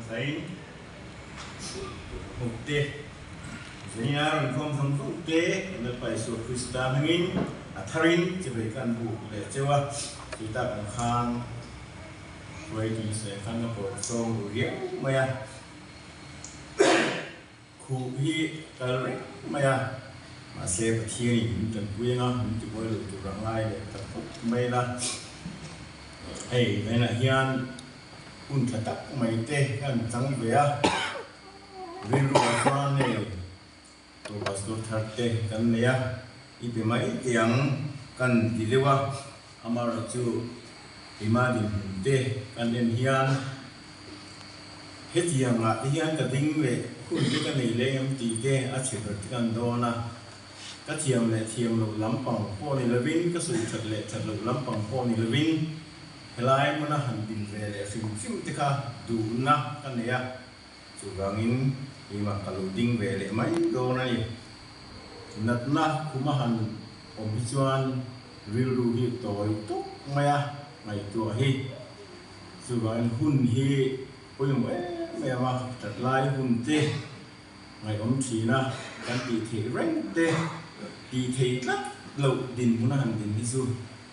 thấy mục tiêu jadi orang kom samsung te lepas itu Kristen hangin atharin jebaikan bu le cewa kita kan với thì sẽ khăn nó có song đủ riêng maya khu hi cái maya mà sẽ phải thiên những trận quy nó những chuyện mới được chụp răng lai để tập phục mày là hey đây là hiền un thật tắc mày tê ăn trắng về vì lúc đó này tôi bắt đầu thật tê cái này ít bị mấy tiếng cần đi lewa amar chu imadin tê kan den hiền hết hiền mà hiền cái tính vềคุณที่กันนี่เลยมันตีเต้อาชีพกันโดนะก็เทียมเลยเทียมหลุดล้ำปังพ่อนี่ละวินก็สุดฉัดเลยฉัดหลุดล้ำปังพ่อนี่ละวินเฮลายมันน่ะหันดินเลยฟิมติค่ะดูนะกันเนี่ยสุกังอินอีมาคัลดิ้งเวเลยไม่โดนนี่นัดนะคุมาหันอมพิจวนวิรูฮิตัวตุ๊กไม่ตัวฮิสุกังหุ่นฮิปุยมันแม่ว่าจัดลายหุ่นเต้ไงอมทีนะการตีเทเร่งเต้ตีเทลัดเหลาดินมันหันดินที่สุด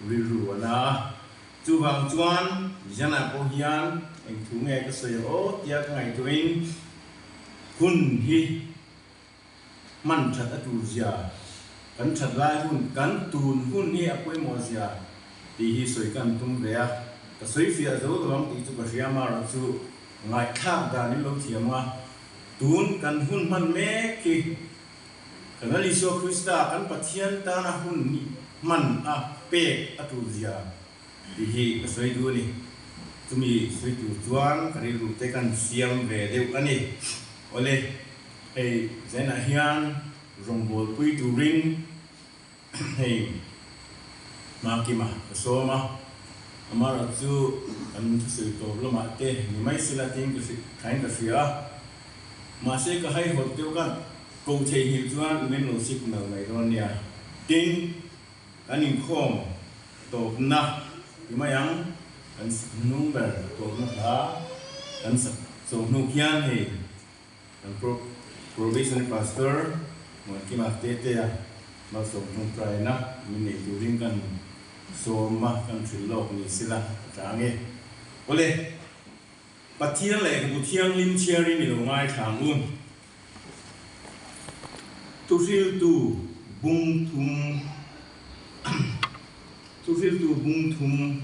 วิรัวนะจูบางจวนยันอาโปฮิยันเองถุงเอกเสียโอเตียไงตัวเองหุ่นฮีมันจัดตูเสียกันจัดลายหุ่นกันตูนหุ่นนี่อป่วยหมดเสียตีฮีสวยกันตุ้มเบียก็สวยเสียโจ้ตัวบางตีจูบเสียมาเราจูไงข้ามการนี้เราเทียมว่าตูนกันหุ่นมันแม่กี่กันลิโซคริสตากันปัจเจียนตาหน้าหุ่นนี่มันเป๊ะอตุเสียดีฮีก็สวยดูนี่จะมีสวยดูจวนกันนี้รู้แต่กันเสียมเวเดียวกันนี่โอเล่เฮ้ยเจนอาเฮียนรองบอลปุยตูริงเฮ้ยมากี่มาก็โซมาAmar tu kan tu problem ate ni mai sila ting ke kain ka fia masih ke hai hotel kan ko che hi chuan men lo sik na nai ron nia ting kan in khom to na ni mai yang kan number to na ha kan so nu kian he kan provision pastor mo ki ma te te ya ma so nu trai na min ni tu ring kan so ma kan thil lok ni sila tange ole pathian le ku thiang lim chiari ni lo ngai thang un tu fil tu bung thum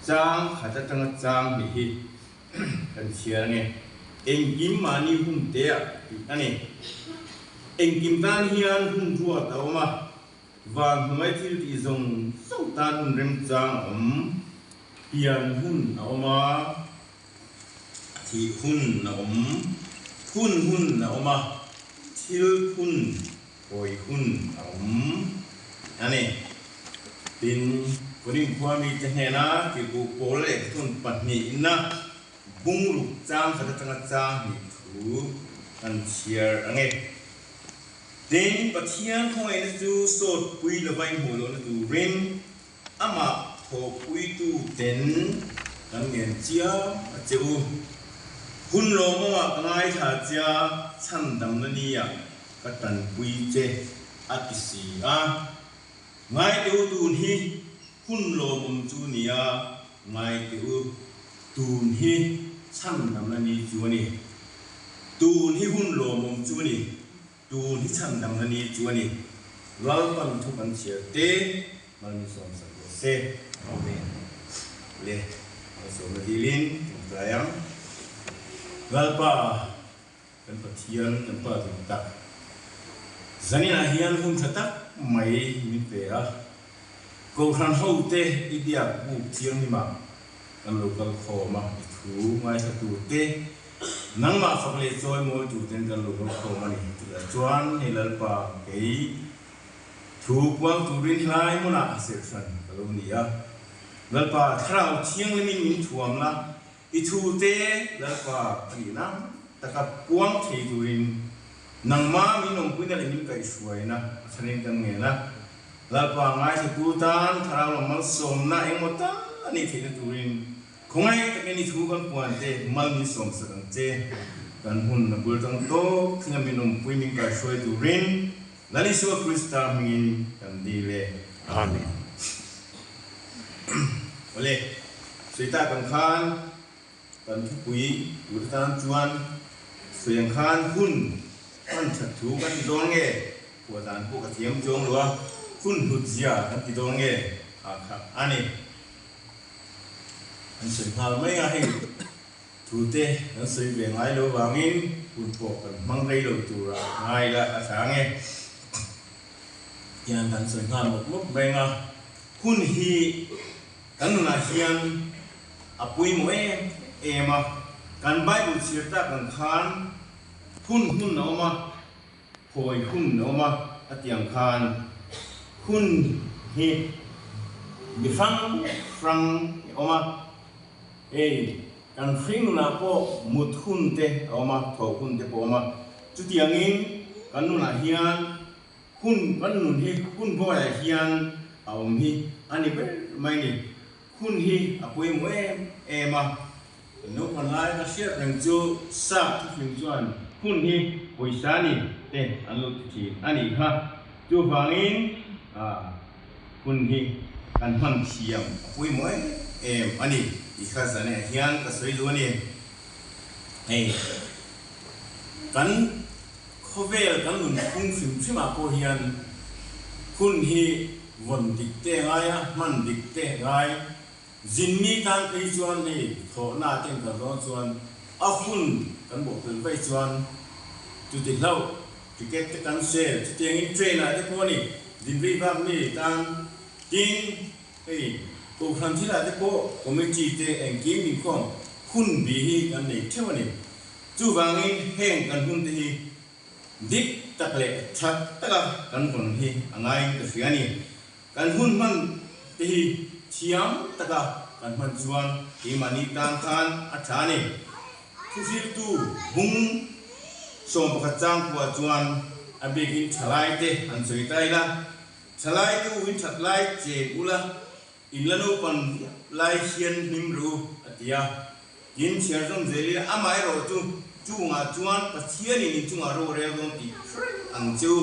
chang khata tang chang ni hi kan chiar nge eng kim mani hun te ani eng kim tan hian hun thua ta ma và mấy thứ thì dùng sâu tan rem trang hiền hun nào mà thì hun nào hun nào mà thiếu hun hồi hun nào anh này tin vấn qua mi chẳng hề na thì bộ bố lệ thôn bát nhị na bung lục trang phải tăng trang thì thú ăn chia anh ấy đến bắt hiền không ai tu sốt bùi là vay hồ lô tu rim ama hồ bùi tu đến làm nghiền chia chịu hun lô mà ngay thà chia chăn đầm nó đi à cái tần bùi chế atisi ngay tiêu tu hi hun lô mồm chu ni ngay tiêu tu hi chăn đầm nó đi chu ni tu hi hun lô mồm chu ni tu ni chăn đầm nó đi chu ni lao bằng thu bằng chia tê mà mình sống sạch sẽ amen le so na dilin rayang galpa kan pathian kan pa tak zanina hian hun thatak mai min pe ko khan ho te idia bu chiang ni ma kan local kho ma thu mai sa tu te nang ma phak le choi mo tu ten kan local kho ma ni tu la chuan ni lalpa ke thu kwang tu rin lai mo na section kalo ni lalpa thrau chiang le min thuam na I thu te lalpa ani na taka puang thei turin nang ma min ong puina le min kai suai na sanin kan nge na lalpa ngai se tu tan tharau mal som na engota ani thei turin không ai tất nhiên thu con quan thế mal mi som sa kan che kan hun na bul tang to khinga min pui min ka shoi tu rin lali so Krista min kan di le amen ole suita kan khan kan pui tu tan chuan suyang khan hun kan chat thu kan dong nge của tan ko ka thiam jong lo hun hut zia kan ti dong nge kha ani anh sinh hal mấy ngày thủ tê anh sinh về ngay lâu vàng in buồn bực mang gây đầu tù ra ngay là sáng nghe hiện anh sinh hal một lúc về ngay hun hi anh là hiền apui mo em à can Bible chia ta can khan hun nó mà hồi hun nó mà ở tiếng khan hun hi bị phăng oma kan fring na po mut hun te oma tho hun te po ma chu tiang in kan nu na hian hun kan nu hi hun bo la hian awm hi ani be mai ni hun hi apoi mo em a no kan lai ka sia rang chu sa thu fing chuan hun hi poisa ni te an lu ti ani ha chu wangin hun hi kan man thiam apoi mo em ani ikhasa ne hian ka soi lu ni kan khovel kan nun kung sim sima po hian hun hi von dik te ngai a man dik te ngai jin mi tan pe chuan ni tho na ten ka ro chuan a hun kan bo pel vai chuan tu ti lau ticket te kan sel ti teng train a te po ni din ri bam ni tan tin cô phan thi là thế cô committee te anh kiếm mình không hun bị hi anh này theo này chú vàng in hẹn cần hun thì đích tắc lệ chắc tất cả cần hun hi anh ai cái gì này cần hun man thì chiếm tất cả cần man chuan thì mà ni tan khan à cha này thu phí tu hung som bạc trang của chuan anh bị cái chalai te anh soi tay la chalai tu win chat lai che ula in lanu pan lai hian nim ru atia yin chiar jong zeli amai ro chu nga chuan pathian ni chu nga ro rel dong ti ang chu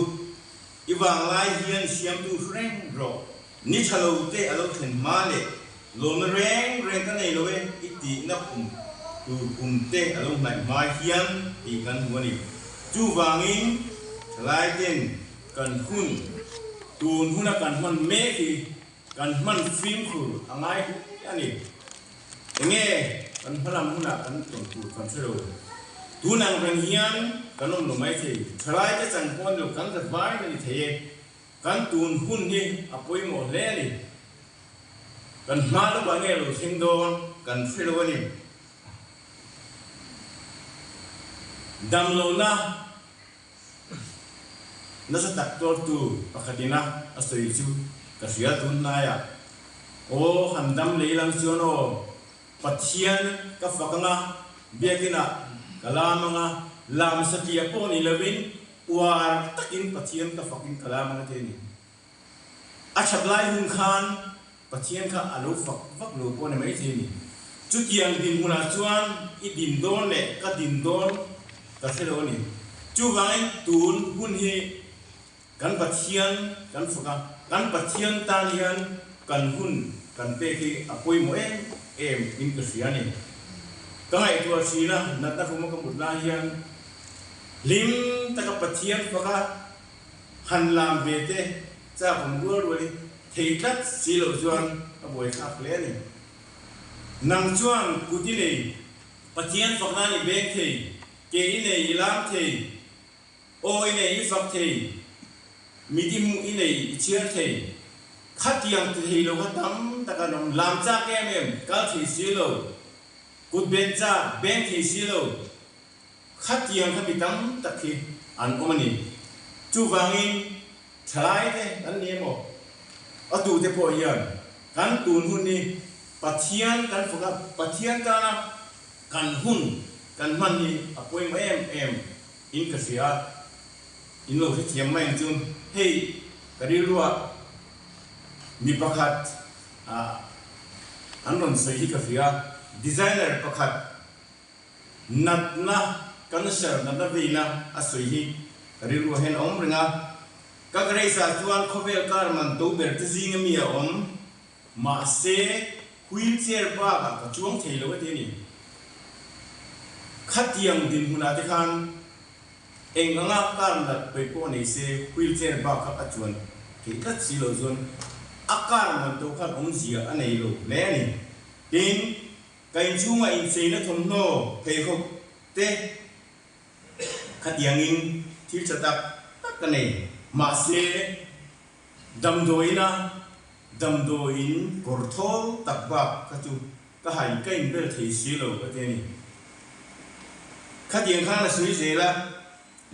iwang lai hian siam tu freng ro ni chalo te alo thlen ma le lo me reng ka nei lo e iti na kum te alo nai ma hian ti kan huani chu wangin lai ten kan hun tun huna kan man me ki kan man film khu angai ani enge kan phalam huna kan ton khu kan sero tunang ran hian kanom no mai thei thalai te chang pon lo kan da vai ni thei kan tun hun hi apoi mo le ni kan ma lo ba nge lo thing don kan sero ni dam lo na sa taktor tu pakadina asoi chu kasia tun na ya o handam leilang siono pathian ka fakanga biakina kalamanga lam satia po ni lawin war takin pathian ka fakin kalamanga te ni achablai hun khan pathian ka alo fak lo po ne mai te ni chu tiang din huna chuan I din don le ka din don ka selo ni chu wang tun hun hi kan pathian kan faka kan pathian tan hian kan hun kan pe ki apoi mo em in ka siani kai to sina na ta ko mo mutla hian lim ta ka pathian faka han lam ve te cha kom gor wali theitat silo chuan a boi kha ple ni nang chuan kuti nei pathian fakna ni bek thei ke I nei ilam thei o I nei I fak thei midim I nei chiar thei khát tiang thei lo khatam takanom lam cha kem em kal thei silo kut ben cha ben thei silo khát tiang khabitam takhi an omani chu wangin thalai te an nemo atu te po hian kan tun hun ni pathian kan foka pathian kana kan hun kan man ni apoi ma em in ka sia in lo thi thiam mai chun hei kari ruwa mi pakhat an ron sei hi ka sia designer pakhat nat na cancer na vina asoi hi riru hen om ringa ka grei sa chuan khovel kar man to ber te zinga mi a om ma se wheelchair ba ka chuang thei lo te ni khatiang din huna te khan eng anga kar na pe ko nei se wheelchair ba ka chuan ke ka chi lo zon akar man to khan om zia anei lo le ni tin kai chunga in sei na thom no thei khop te khatiang in thil chatak tak ka nei ma se dam doina dam doin korthol takba ka chu ka hai kai bel thei si lo ka te ni khatiang khan la sui se la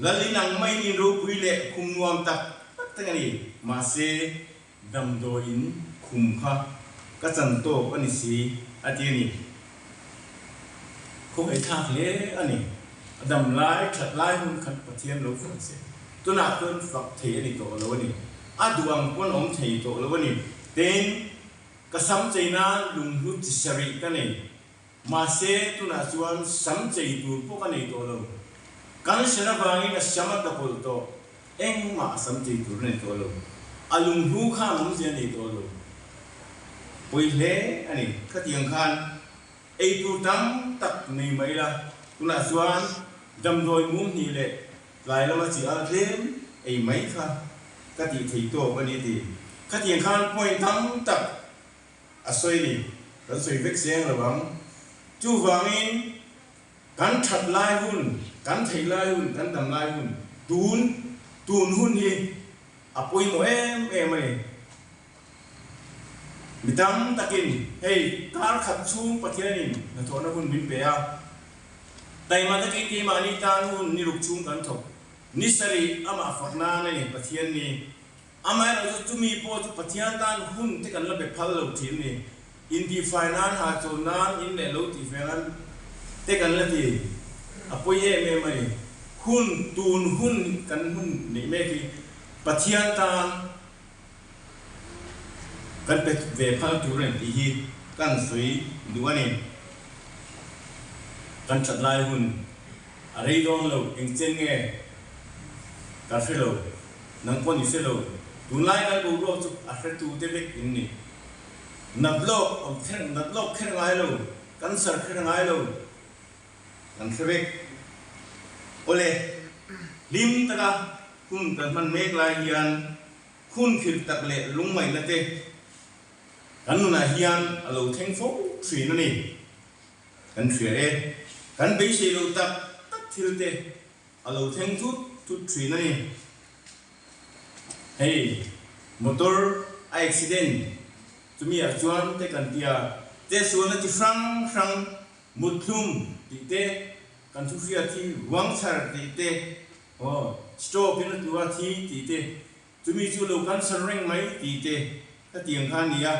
lalinang mai ni ro pui le khum nuam tak tak ka ni ma se dam doin khum kha ka chan to ani si ati ni không ai thạc lẽ anh ấy đầm lái thật lái hun khát bát thiên lâu phật sẽ tôi nạp cơn phật thầy anh ấy tổ lâu anh ấy duang quân ông thầy tổ lâu anh ấy tên cái sắm chơi na lùng hút sari cái này mà sẽ tôi nạp chuan sắm chơi tu bốc anh ấy tổ lâu cái sẽ là vàng cái sắm at tập tổ em mà sắm chơi tu này tổ lâu lùng hút kham ông gì anh ấy tổ lâu bây lẽ anh ấy cái tiếng khan ai tu tam tak nei mai la tuna chuan dam doi mum ni le lai lama chi a them ai mai kha ka ti thei to bani ti ka ti khan point tam tak a soi ni kan soi vek seng la bang chu wangin kan that lai hun kan thei lai hun kan dam lai hun tun hun hi apoi mo em ai Mitang takin, hey, kar khat chung pathianin na thona hun bin pe a tai ma takin ki ma ni tan hun ni ruk chung kan thok ni sari ama fakna na ni pathian ni ama ra chu mi po chu pathian tan hun te kan la be phal lo thin ni in di finan ha chu nan in le lo ti felan te kan la ti apoi e me mai hun tun hun kan hun ni me ki pathian tan kan pe về phal tu ren ti hi kan sui duwa ni kan chat lai hun arei don lo eng chen nge ka fe lo nang pon ni se lo tu lai kan bu ro chu a fe tu te vek in ni nat lo khen ngai lo kan sar khen ngai lo kan fe vek ole lim ta ka hun kan man mek lai hian hun khil tak le lung mai na te kan nu na hian alo theng fo thri na ni kan thri e kan be se lo tak thil te alo theng tu thri na ni hey motor accident chumi a chuan te kan tia te suan na ti frang mutlum ti te kan thu fia ti wang char ti te stop in tu a ti te chumi chu lo kan sareng mai ti te ka tiang khan ni a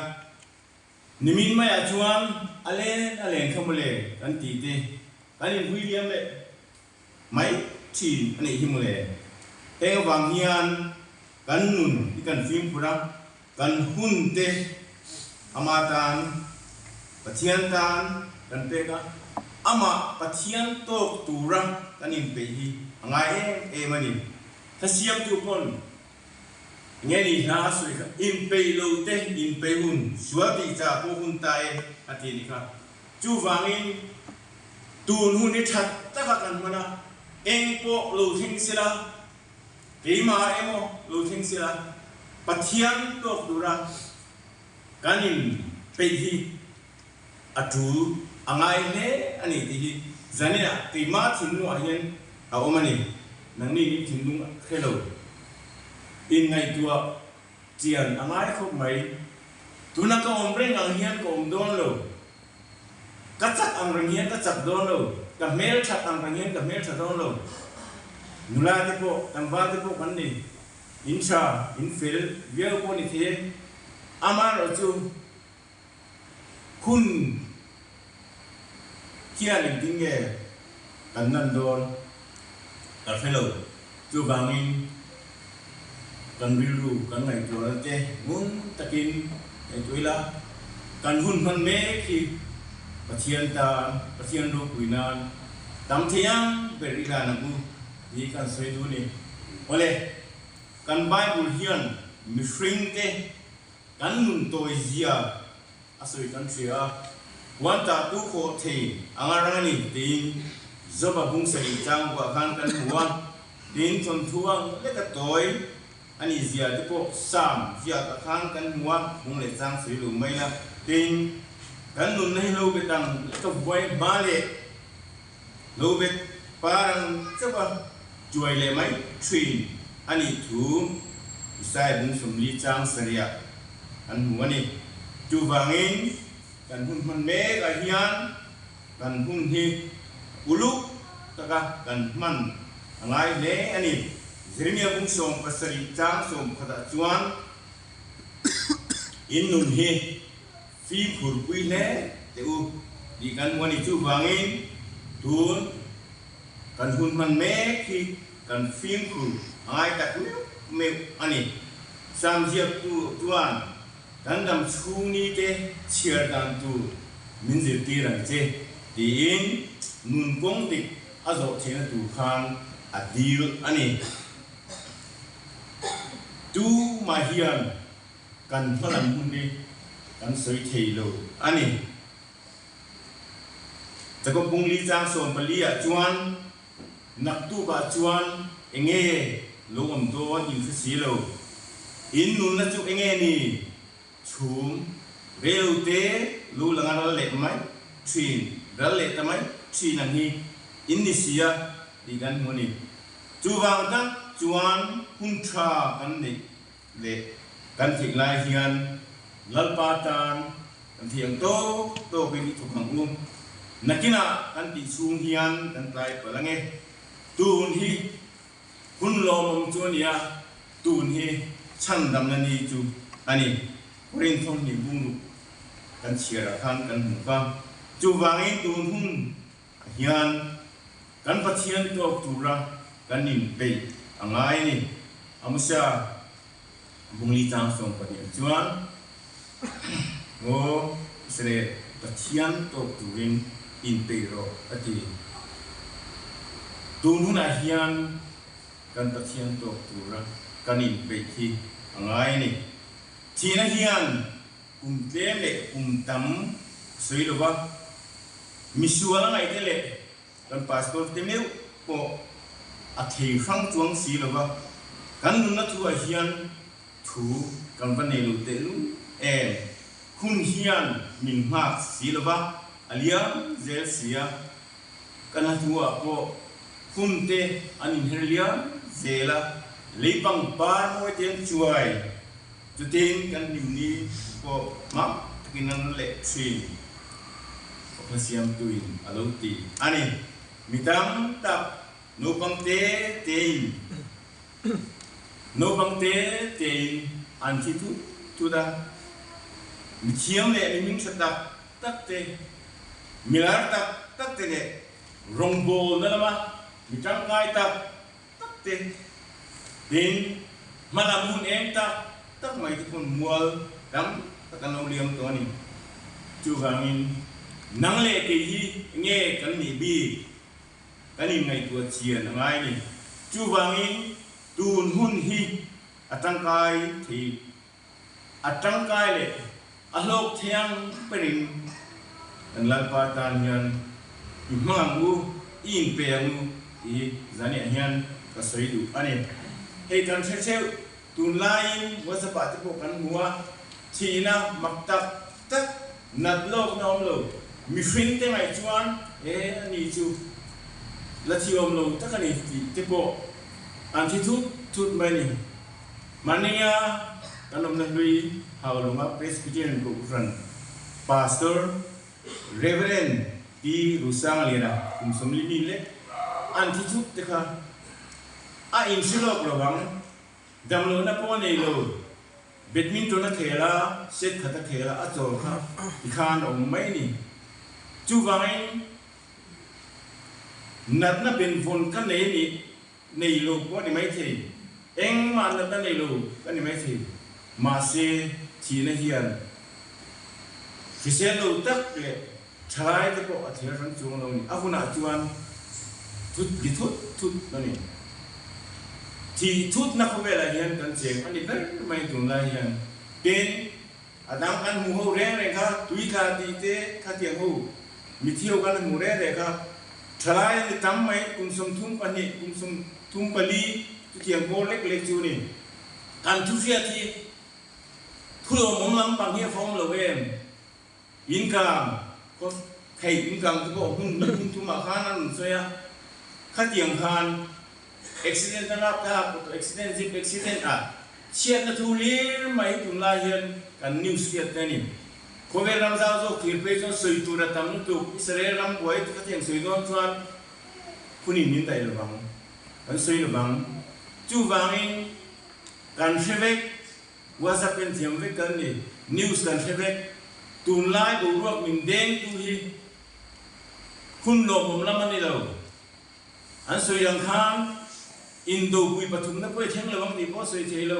nimin mai a chuan alen khamule kan ti te kan in William le mai chin ani himule eng wang hian kan nun ti kan film pura kan hun te amatan pathian tan kan pe ka ama pathian tok tura kan in pe hi angai em ani ta siam tu pon nghe đi na suy ka in pe lo te in pe hun suwa ti cha ko hun tai ati ni ka chu wangin tun hun ni that ta ka kan mana eng po lo thing sila ke ma emo lo thing sila pathian tok dura kanin pe hi atu angai ne ani ti hi zanina ke ma thin nu a hian a omani nang ni ni thin nu khelo in ngày tua chian angai khop mai tuna ka omreng ang hian ko omdon lo ka chak ang reng hian ka chak don lo ka mel chat ang reng hian ka mel chat don lo nula te po tam ba te po kan ni in cha in fil vial ko ni the amar ro chu kun kia ling ting ge kan nan don ka fellow chu bangin kan biru kan ngai tua te mun takin ai tuila kan hun man me ki ปะเทียนตาปะเทียนรูปุยนานตามเทียงเปริลานักูดีกันสวยดูนี่โอเลกันไบเบิลเฮียนมิฟริงเตกันมุนโตเซียอาศัยกันเสียวันตาตุโคเทอังอารังนี่ดินจบบุ้งเสรีจังกว่ากันหัวดินทนทวงเล็กตัวอันนี้เสียที่พวกสามเสียกับกันหัวบุ้งเล็กจังสวยหรือไม่นะดินกันนุนให้เราไปดังก็ไว้มาเลยเราไปปารังจะว่าช่วยเลยไหมทรีอันนี้ถูกใส่บุ้งสมลีจังเสียอันหัวนี่จูบางอินกันหุ่นมันเมฆกันยันกันหุ่นที่อุลุกตะกันมันอะไรเนี่ยอันนี้เจริญบุ้งสมภาษาลีจังสมขดจวนอินนุนที่ฟีขุรุยเล่เดี๋ยวดีกันวันนี้จูบางอินทุนกันหุ่นมันเมฆที่กันฟีขุรุอะไรแต่คุณเมฆอันนี้สามเจียบจวนกันดำชูนี่เตเชียร์ดันตูมินจิตีรังเจดีอินนุนปงติอาจจะเชนตูขันอดีลอันนี้ตูมาเฮียนกันพลังหุ่นดีกันสวยเทโลอันนี้จะก็ปุงลีจางส่วนปลีจวนนักตูบาจวนเองลงอมตัวอินฟิสิโลอินนุนนักจูเองนี่ชุมเร็วเตลูลังอะไรเล็กไหมชีนรัลเล็กทำไมชีนันนี่อินดิเซียดีกันมันนี่จูบางตั้งจวนหุ่นชากันนี่เล็กกันทิ้งลายเฮียนลัลปาตานกันเทียงโตเป็นทุกขังอุ้มนักกินากันติสูงเฮียนกันไกลไปละไงตูนที่หุ่นลมจวนเนี่ยตูนที่ช่างดำนันนี่จูอันนี้เรียนทนนิบุ้งกันเชียร์กันกันหูฟังจูวางไอ้ตูนหุ่นเฮียนกันพัฒน์ตัวตุระกันนิ่มไปอังไงนี่อามุชาบุงลีจางส่งไปเนี่ยจวนโอ้เสด็จพัฒน์ตัวตุรินอินเปโรอติตูนหุ่นเฮียนกันพัฒน์ตัวตุระกันนิ่มไปที่อังไงนี่ทีนั้นเฮียนเต็มเลยตั้มสวยหรือว่ามิชัวร์ละไงเท่เลยกันพาสปอร์ตเต็มเลยพออาทิตย์ฟังจวงสีหรือว่ากันนุ่นนัทัวเฮียนถูกันวันนี้รู้เตลูคุณเฮียนมินมากสีหรือว่าอาเลียเจลเซียกันนัทัวพอคุณเตอันนี้เฮลียเจล่าลีบังบาร์โมเตนช่วยจุดที่กันนิ่มนี้ก็มักกินนั่นแหละสิพระเสียมตุยอารมณ์ตีอันนี้มิตรตับนูบังเตเตนนูบังเตเตนอันที่ทุดามิเชียมเลยมิงสตับตักเตมิลาร์ตักเตเนี่ยรงโบนั่นละมั้งมิจังไงตักเตดินมาลามุนเองตักไม่ที่คนมัวดำตักกันเอาเลี้ยงตัวนี้จูบามินนังเล่ที่เงี้ยกันนี่บีกันนี่ไงตัวเชียนไงนี่จูบามินตูนหุ่นฮีอัตังกายที่อัตังกายเลยอโลกเทียงเปริมกันลัลปาตานยันอิมังอูอินเปียงูที่จานเนี่ยยันก็สวยดูอันนี้เฮกันเชี่ยวตูนไล่วัสดุที่พวกกันหัวชีน่ามักตักนัดโลกน้อมโลกมีฟินเต็มไอจวนอันนี้จูละที่อมโลกตักอันนี้ที่พวกอันที่ทุกมันนี่มันเนี่ยกันอมนันดุยฮาวลงมาเพรสพิเจนกุฟรันพาสเตอร์เรเวเรนที่รุษางเลียนะคุณสมลินีเล่อันที่ทุกเด็กอินชิโลกระวังดำโลนับวันเอโลแบดมินตันเทล่าเซตขัดเทล่าอัจฉริยะที่ขานอมไม่นี่จูบางนัดนับเป็นคนกันไหนนี่ในโลกวันนี้ไม่ทีเอ็งมานัดในโลกกันนี้ไม่ทีมาเซทีนเฮียนฟิเซโลตักเลย ใช้ที่พวกอาเทียรังจงเรานี่อาคุณอาจวนทุดกิทุดนั่นนี่ที่ทุดนักเวลาเห็นกันเสียงอันนี้ไม่จุงไรเห็นเป็นอาดังกันหูเขาแรงเลยครับตุยขาดีเตะขาเตียงหูมีเที่ยวกันหูแรงเลยครับทลายในตั้มไม่กุมสมทุ่มปันนี่กุมสมทุ่มปลีตุเตียงโบเล็กๆจูนี่การทุเรียที่ทุลมลำปังเฮียฟอมเราเองยินกามก็ใครยินกามที่บอกหุ่นทุ่มมาข้านั่นเสียข้าเตียงคานaccident นะครับถ้า accident zip accident อ่ะเชียร์นัทุลีไม่ตุลาเห็นกันนิวส์เกียรตินี่โควิดรำซาโซคิดไปจนสุยตัวระดับนู้นตัวอิสราเอลรำป่วยข้าเตียงสุยโดนชวนคุณนินได้หรือเปล่ากันสุยหรือเปล่าจู่วางinกันเชฟเอกว่าจะเป็นเทียมเวกันนี่นิวส์กันเชฟเอกตุนไล่ดูรวบมินเด้งตุฮีคุณหลบผมละมันนี่เราอันสุยยังข้างอินโดปุยปฐุมนักไปเทงเราบางทีพอสุยเทเรา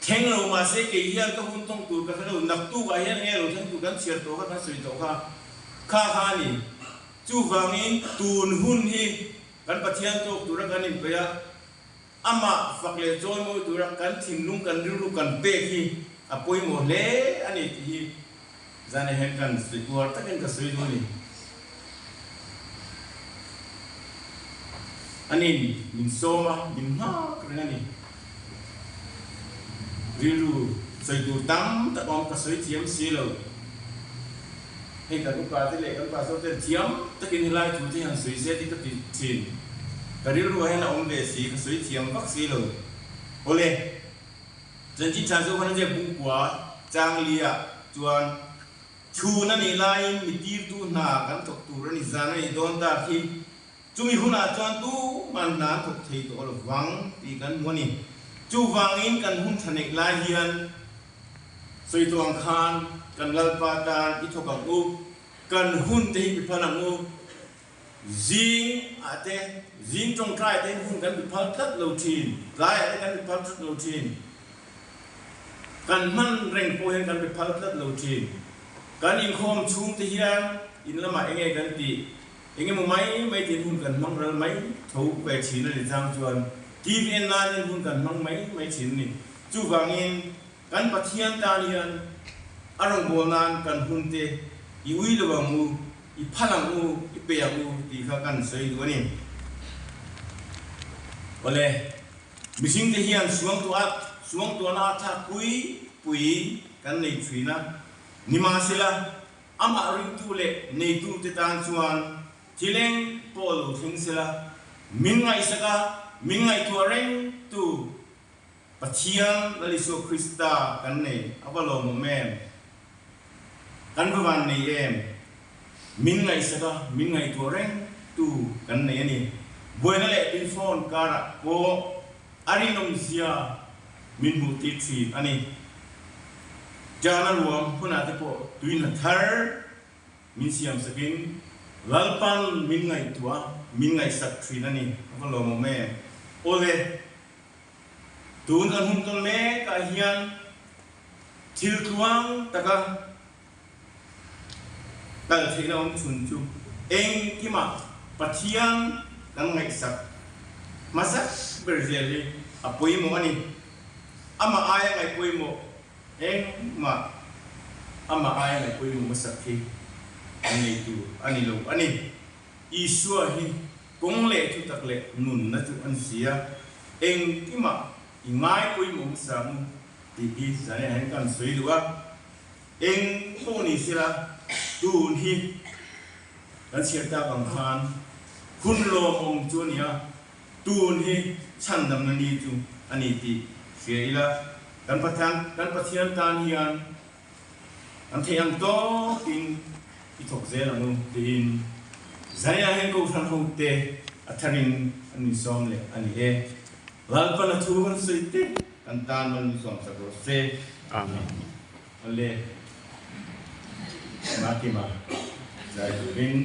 เทงเรามาเสกเฮียก็หุ่นต้องตูกันเรานักตู้กันเฮียเราทั้งตูกันเชียร์ตัวกันสุยตัวข้านี่จู่ฟังนี้ตูนหุ่นฮีกันปะเทียนตัวตูรักกันนี่ไปอะอามาฝักเลี้ยจอยมวยตัวรักกันทิมลุงกันริ้วกันเบกฮีอภัยหมดเลยอันนี้ที่จะเนี่ยเห็นกันสุดตัวตั้งแต่สุดตัวนี่อันนี้มินโซมามินฮากระนั้นนี่ริ้วสุดตัวตั้งแต่บอมก็สุดเทียมสีเราให้กันทุกการที่เล็กกันการสุดเทียมตะกินให้ไล่จุดที่หันสุดเสียที่ตะกินทินก็เรียกว่าให้เราอมเบสีก็สวยเทียมวักสีเลยโอเล่จันจิตชาสุพรรณเจ้าบุ้งกัวจางเลียจวนชูนั่นนี่ไล่มิตีร์ตูนากันตกตูรันิจานี่โดนตาที่จุมีหุ่นอาจวนตูมันนานตกที่ตัวเราวังตีกันวันนี้จูวังอินกันหุ่นทนเอกไล่เฮียนสวยตัวอังคารกันลัลปาดานอิทกังอุกันหุ่นที่พิพานังอุจิงอาเต้จิงจงใครเต้หุ่นกันเป็นพันทัดโลทีนใครอะไรกันเป็นพันทัดโลทีนกันมันเร่งโพเห็นกันเป็นพันทัดโลทีนกันอินคอมชุ่มที่เฮียนอินละมาเองกันตีเองมึงไม่ตีหุ่นกันมั่งเราไม่ถูกไปชินอะไรจางชวนทีวีนานหุ่นกันมั่งไม่ชินนี่จู่บางอินกันปะเทียนตาเฮียนอารมณ์โบราณกันหุ่นเตอีวิลวังมูอีพลังอูอีเปียกูตีข้ากันสวยตัวนี้วันเลยมิสิงที่เฮียนสวงตัวน่าทักปุยกันในฟีนะนิมาสิละอามาริงตุเล่ในตุติตานชวนทีเล่งโปลูทิงสิละมิงไงสกะมิงไงตัวเร่งตูปะเทียนลลิโซคริสตากันในอัปโลโมเมนกันพวันในเอ็มมินไงสกะมินไงตัวเร่งตูกันในนี่บัวนั่นแหละอินโฟนการะโบอารินอมเซียมินมุติทีอันนี้จานัลวมพนักที่พอตุยนัทาร์มินเซียมสกินลัลปันมินไงตัวมินไงสักทีนั่นนี่ก็ลงมาแม่โอเลตูนกันหุ่นต้นเมฆกะเฮียนทิลทวงตะกะแต่ที่เราชุนจูเองที่มาปะเทียนกันไงสักมาสักเบอร์เซลีอ่ะปุยโมอันนี้อามาอายไงปุยโมเองมาอามาอายไงปุยโมมาสักทีอันนี้ดูอันนี้ลูกอันนี้อิสวาฮีกงเล่ทุตักเล่นุนนั่นจุอันเสียเองที่มาอีไม้ปุยโมสังที่อีสันเนี่ยเห็นกันสวยดูว่าเองพวกนี้สิละตูนฮีกันเชียร์ตาบังคันคุณโลมงจูเนียตูนฮีฉันดำนันดีจูอันนี้ที่เสียอีละกันประทานตานเฮียนอันเทียมโตกินอิทอกเซลานุดินใจยังเห็นกูฟังหูเตะอัฐรินอันนี้ซ้อมเลยอันนี้ลาลปันทูกันสุดเตะกันตานมันซ้อมสักรอบเซอาเมนอันเลยมาที่มาใจดูบิน